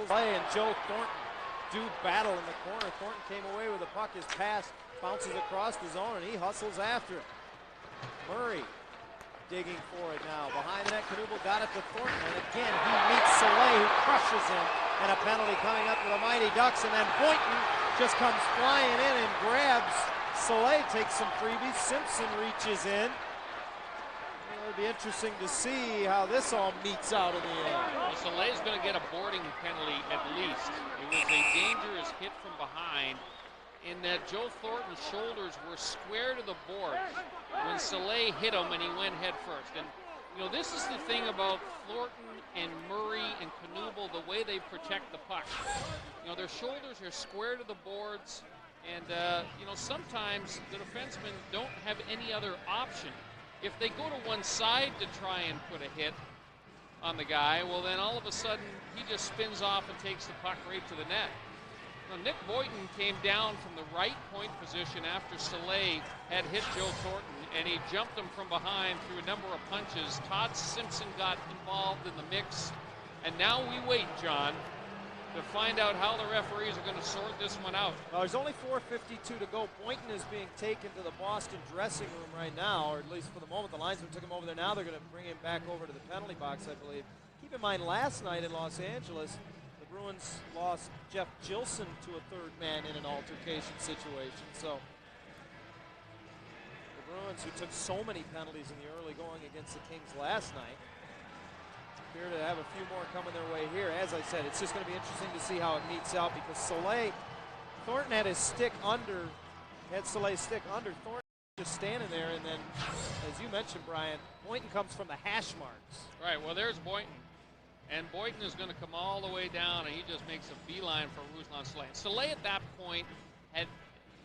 Salei and Joe Thornton do battle in the corner. Thornton came away with the puck. His pass bounces across the zone, and he hustles after it. Murray digging for it now. Behind the net, Knuble got it to Thornton, and again he meets Salei, who crushes him, and a penalty coming up for the Mighty Ducks, and then Boynton just comes flying in and grabs Salei, takes some freebies. Simpson reaches in. It'll be interesting to see how this all meets out in the end. Well, Salei's going to get a boarding penalty at least. It was a dangerous hit from behind in that Joe Thornton's shoulders were square to the boards when Salei hit him and he went head first. And, you know, this is the thing about Thornton and Murray and Knuble, the way they protect the puck. You know, their shoulders are square to the boards, and, you know, sometimes the defensemen don't have any other option. If they go to one side to try and put a hit on the guy, well, then all of a sudden he just spins off and takes the puck right to the net. Now, Nick Boynton came down from the right point position after Salei had hit Joe Thornton, and he jumped him from behind through a number of punches. Todd Simpson got involved in the mix, and now we wait, John, to find out how the referees are going to sort this one out. Well, there's only 4:52 to go. Boynton is being taken to the Boston dressing room right now, or at least for the moment. The linesman took him over there. Now they're going to bring him back over to the penalty box, I believe. Keep in mind, last night in Los Angeles, the Bruins lost Jeff Gilson to a third man in an altercation situation. So the Bruins, who took so many penalties in the early going against the Kings last night, appear to have a few more coming their way here. As I said, it's just going to be interesting to see how it meets out, because Thornton had his stick under, Salei's stick under. Thornton just standing there, and then, as you mentioned, Brian, Boynton comes from the hash marks. Right, well, there's Boynton. And Boynton is going to come all the way down, and he just makes a beeline for Ruslan Salei. Salei at that point had,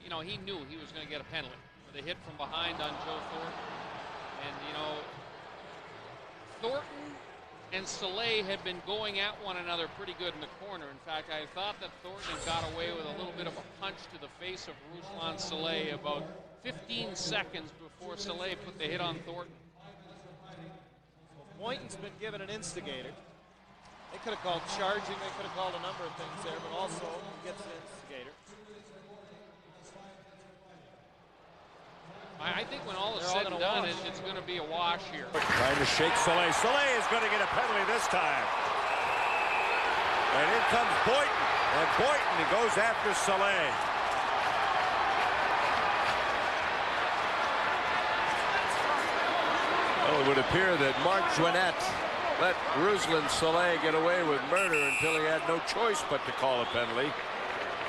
you know, he knew he was going to get a penalty with a hit from behind on Joe Thornton. And, you know, Thornton and Salei had been going at one another pretty good in the corner. In fact, I thought that Thornton got away with a little bit of a punch to the face of Ruslan Salei about 15 seconds before Salei put the hit on Thornton. Well, Boynton's been given an instigator. They could have called charging, they could have called a number of things there, but also gets an instigator. I think when all is said and done, it's going to be a wash here. Trying to shake Salei. Salei is going to get a penalty this time. And in comes Boynton. And Boynton goes after Salei. Well, it would appear that Mark Joannette let Ruslan Salei get away with murder until he had no choice but to call a penalty.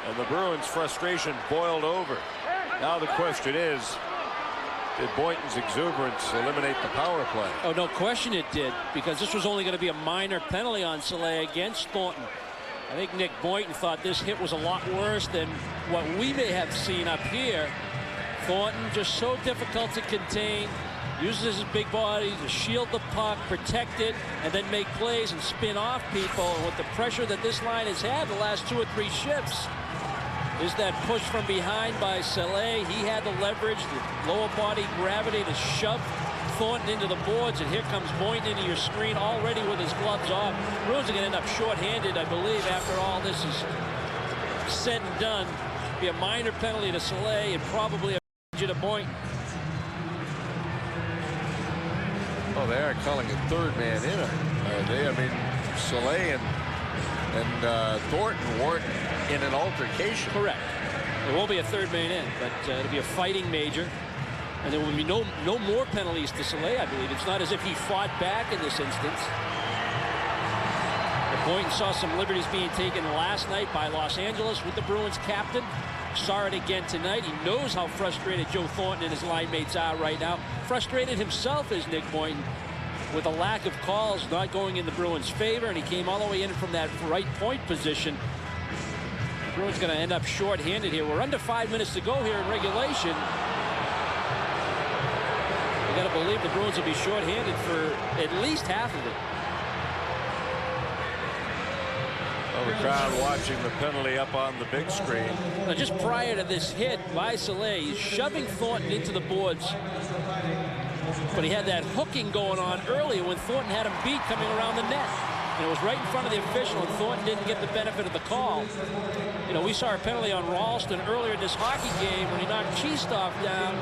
And the Bruins' frustration boiled over. Now the question is, did Boynton's exuberance eliminate the power play? Oh, no question it did, because this was only going to be a minor penalty on Salei against Thornton. I think Nick Boynton thought this hit was a lot worse than what we may have seen up here. Thornton just so difficult to contain, uses his big body to shield the puck, protect it, and then make plays and spin off people. And with the pressure that this line has had the last 2 or 3 shifts, is that push from behind by Salei. He had the leverage, the lower body gravity to shove Thornton into the boards, and here comes Boynton into your screen already with his gloves off. Bruins are going to end up shorthanded, I believe, after all this is said and done. Be a minor penalty to Salei and probably a penalty to Boynton. Oh, they are calling a third man in. I mean, Salei and Thornton weren't in an altercation. Correct. There won't be a third man in, but it'll be a fighting major. And there will be no more penalties to Salei, I believe. It's not as if he fought back in this instance. The Boynton saw some liberties being taken last night by Los Angeles with the Bruins captain. Saw it again tonight. He knows how frustrated Joe Thornton and his line mates are right now. Frustrated himself is Nick Boynton with a lack of calls not going in the Bruins' favor, and he came all the way in from that right point position. The Bruins going to end up short-handed here. We're under 5 minutes to go here in regulation. You got to believe the Bruins will be short-handed for at least half of it. Well, the crowd watching the penalty up on the big screen. Now, just prior to this hit by Salei, he's shoving Thornton into the boards. But he had that hooking going on earlier when Thornton had him beat coming around the net. and it was right in front of the official, and Thornton didn't get the benefit of the call. You know, we saw a penalty on Ralston earlier in this hockey game when he knocked Cheestoff down,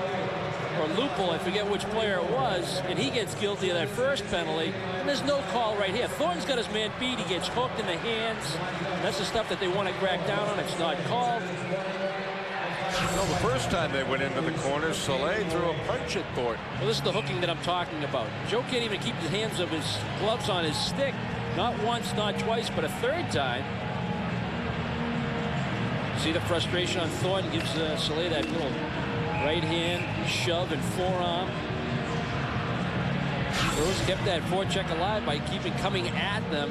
or Lupul, I forget which player it was, and he gets guilty of that first penalty, and there's no call right here. Thornton's got his man beat. He gets hooked in the hands. That's the stuff that they want to crack down on. It's not called. No, the first time they went into the corner, Salei threw a punch at Thornton. Well, this is the hooking that I'm talking about. Joe can't even keep the hands of his gloves on his stick. Not once, not twice, but a third time. See the frustration on Thornton, gives Salei that little right hand shove and forearm. Bruins kept that forecheck alive by coming at them.